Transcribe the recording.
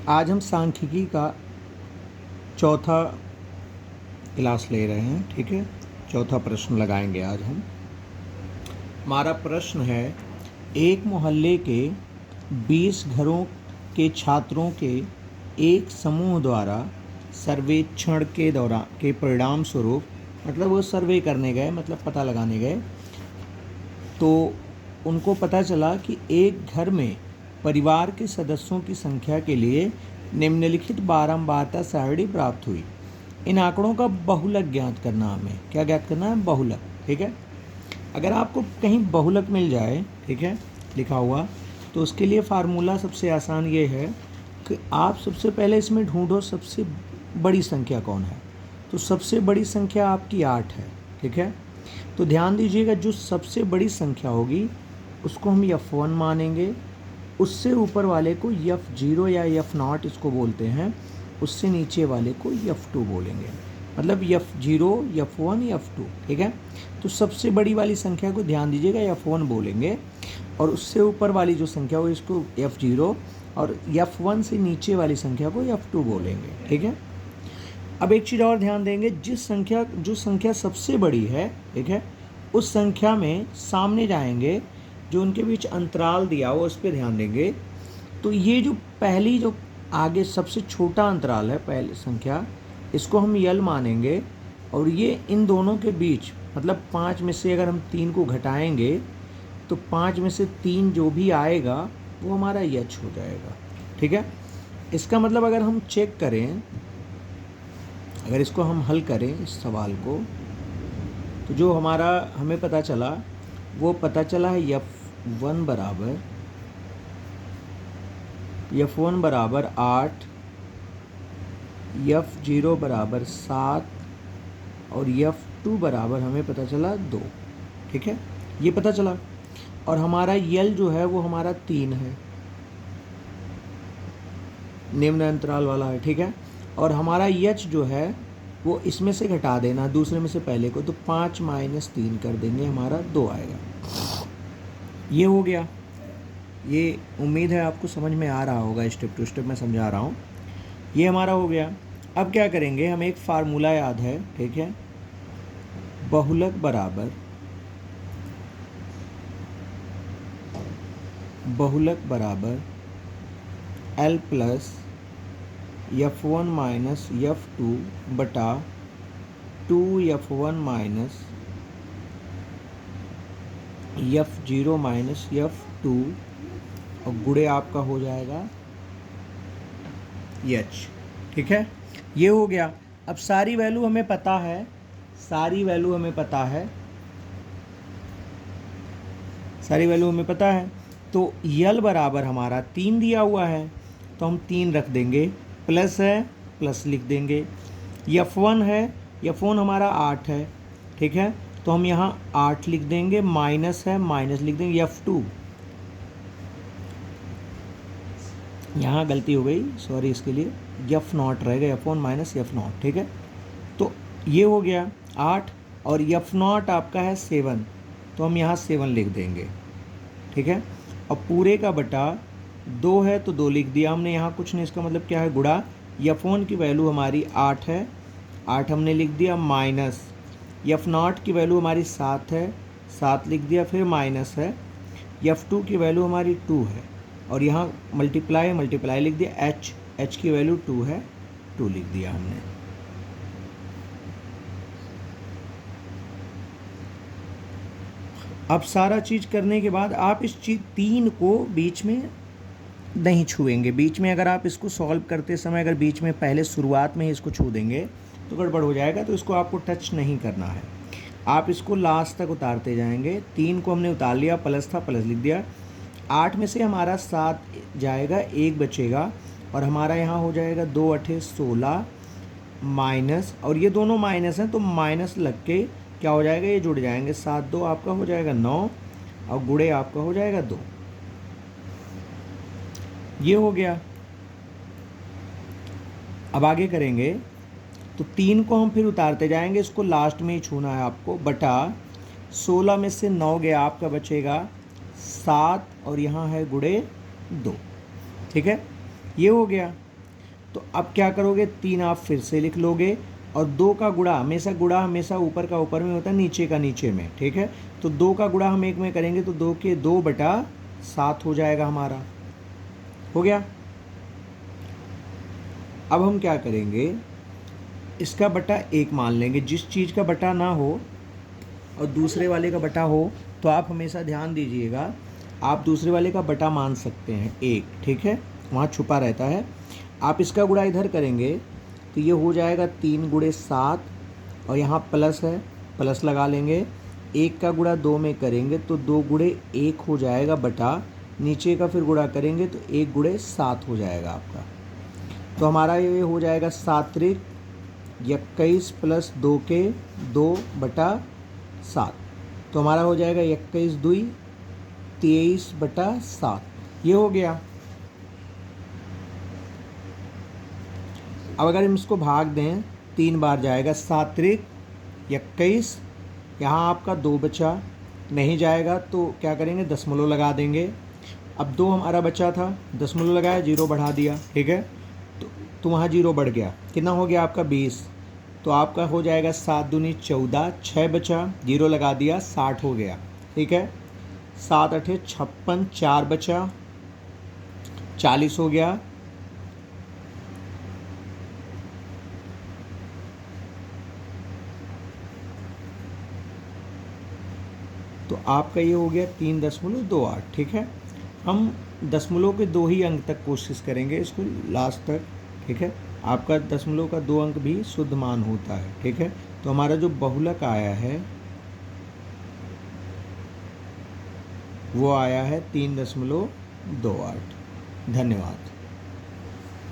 आज हम सांख्यिकी का चौथा क्लास ले रहे हैं, ठीक है। चौथा प्रश्न लगाएंगे आज हम। हमारा प्रश्न है, एक मोहल्ले के 20 घरों के छात्रों के एक समूह द्वारा सर्वेक्षण के दौरान के परिणाम स्वरूप, मतलब वो सर्वे करने गए, मतलब पता लगाने गए, तो उनको पता चला कि एक घर में परिवार के सदस्यों की संख्या के लिए निम्नलिखित बारंबारता सारणी प्राप्त हुई। इन आंकड़ों का बहुलक ज्ञात करना। हमें क्या ज्ञात करना है? बहुलक, ठीक है। अगर आपको कहीं बहुलक मिल जाए, ठीक है, लिखा हुआ, तो उसके लिए फार्मूला सबसे आसान ये है कि आप सबसे पहले इसमें ढूंढो सबसे बड़ी संख्या कौन है। तो सबसे बड़ी संख्या आपकी 8 है, ठीक है। तो ध्यान दीजिएगा, जो सबसे बड़ी संख्या होगी उसको हम F1 मानेंगे, उससे ऊपर वाले को F0 या F0 इसको बोलते हैं, उससे नीचे वाले को F2 बोलेंगे। मतलब F0, F1, F2, ठीक है। तो सबसे बड़ी वाली संख्या को ध्यान दीजिएगा F1 बोलेंगे, और उससे ऊपर वाली जो संख्या हो इसको F0, और F1 से नीचे वाली संख्या को F2 बोलेंगे, ठीक है। अब एक चीज़ और ध्यान देंगे, जो संख्या सबसे बड़ी है, ठीक है, उस संख्या में सामने जाएंगे, जो उनके बीच अंतराल दिया हो उस पर ध्यान देंगे। तो ये जो पहली, जो आगे सबसे छोटा अंतराल है, पहली संख्या, इसको हम यल मानेंगे, और ये इन दोनों के बीच, मतलब 5 में से अगर हम 3 को घटाएंगे तो 5 में से 3 जो भी आएगा वो हमारा यच हो जाएगा, ठीक है। इसका मतलब अगर हम चेक करें, अगर इसको हम हल करें इस सवाल को, तो जो हमारा हमें पता चला, वो पता चला है F1 बराबर 8, F0 बराबर 7 और F2 बराबर हमें पता चला 2, ठीक है, ये पता चला। और हमारा यल जो है वो हमारा 3 है, निम्न अंतराल वाला है, ठीक है। और हमारा यच जो है वो इसमें से घटा देना दूसरे में से पहले को, तो 5 - 3 कर देंगे, हमारा 2 आएगा। ये हो गया। ये उम्मीद है आपको समझ में आ रहा होगा, स्टेप टू स्टेप मैं समझा रहा हूँ। ये हमारा हो गया। अब क्या करेंगे, हमें एक फार्मूला याद है, ठीक है। बहुलक बराबर L plus F1 minus F2 बटा 2F1 minus F0 minus F2, और गुणे आपका हो जाएगा H, ठीक है। ये हो गया। अब सारी वैल्यू हमें पता है, सारी वैल्यू हमें पता है। तो यल बराबर हमारा 3 दिया हुआ है, तो हम 3 रख देंगे, प्लस है प्लस लिख देंगे। F1 है, F1 हमारा 8 है, ठीक है, तो हम यहाँ 8 लिख देंगे, माइनस है माइनस लिख देंगे। F2, यहाँ गलती हो गई, सॉरी इसके लिए, F0 रहेगा, F1 माइनस F0, ठीक है। तो ये हो गया 8, और F0 आपका है 7, तो हम यहाँ 7 लिख देंगे, ठीक है। अब पूरे का बटा 2 है तो 2 लिख दिया हमने, यहाँ कुछ नहीं, इसका मतलब क्या है, गुणा। F1 की वैल्यू हमारी 8 है, 8 हमने लिख दिया, माइनस F0 की वैल्यू हमारी 7 है, 7 लिख दिया, फिर माइनस है, F2 की वैल्यू हमारी 2 है, और यहाँ मल्टीप्लाई लिख दिया, H की वैल्यू 2 है, 2 लिख दिया हमने। अब सारा चीज़ करने के बाद आप इस चीज़ 3 को बीच में नहीं छुएंगे। बीच में अगर आप इसको सॉल्व करते समय अगर बीच में पहले शुरुआत में ही इसको छू देंगे तो गड़बड़ हो जाएगा, तो इसको आपको टच नहीं करना है। आप इसको लास्ट तक उतारते जाएंगे। 3 को हमने उतार लिया, प्लस था प्लस लिख दिया। 8 में से हमारा 7 जाएगा, 1 बचेगा, और हमारा यहाँ हो जाएगा 2 8 16 माइनस, और ये दोनों माइनस हैं तो माइनस लग के क्या हो जाएगा, ये जुड़ जाएंगे, 7 2 आपका हो जाएगा 9, और गुणे आपका हो जाएगा 2। ये हो गया। अब आगे करेंगे, तो 3 को हम फिर उतारते जाएंगे, इसको लास्ट में ही छूना है आपको, बटा 16 में से 9 गया, आपका बचेगा 7, और यहाँ है गुणे 2, ठीक है। ये हो गया। तो अब क्या करोगे, 3 आप फिर से लिख लोगे, और 2 का गुणा हमेशा ऊपर का ऊपर में होता है, नीचे का नीचे में, ठीक है। तो 2 का गुणा हम 1 में करेंगे तो 2 के 2/7 हो जाएगा हमारा, हो गया। अब हम क्या करेंगे, इसका बटा 1 मान लेंगे। जिस चीज़ का बटा ना हो और दूसरे वाले का बटा हो तो आप हमेशा ध्यान दीजिएगा, आप दूसरे वाले का बटा मान सकते हैं 1, ठीक है, वहाँ छुपा रहता है। आप इसका गुणा इधर करेंगे तो ये हो जाएगा 3 गुणे 7, और यहाँ प्लस है, प्लस लगा लेंगे। 1 का गुणा 2 में करेंगे तो 2 गुणे 1 हो जाएगा बटा, नीचे का फिर गुणा करेंगे तो 1 गुणे 7 हो जाएगा आपका। तो हमारा ये हो जाएगा 7 त्रिक 21 प्लस 2 के 2/7, तो हमारा हो जाएगा 21 दूई 23/7, ये हो गया। अब अगर हम इसको भाग दें 3 बार जाएगा, 7 त्रिक 21, यहाँ आपका 2 बचा, नहीं जाएगा तो क्या करेंगे, दशमलव लगा देंगे। अब 2 हमारा बचा था, दशमलव लगाया, 0 बढ़ा दिया, ठीक है, तो वहाँ 0 बढ़ गया, कितना हो गया आपका 20, तो आपका हो जाएगा 7 दूनी 14, 6 बचा, 0 लगा दिया, 60 हो गया, ठीक है। 7 अठे 56, 4 बचा, 40 हो गया। तो आपका ये हो गया 3.28, ठीक है। हम दशमलव के 2 ही अंक तक कोशिश करेंगे इसको लास्ट तक, ठीक है। आपका दशमलव का 2 अंक भी शुद्ध मान होता है, ठीक है। तो हमारा जो बहुलक आया है वो आया है 3.28। धन्यवाद।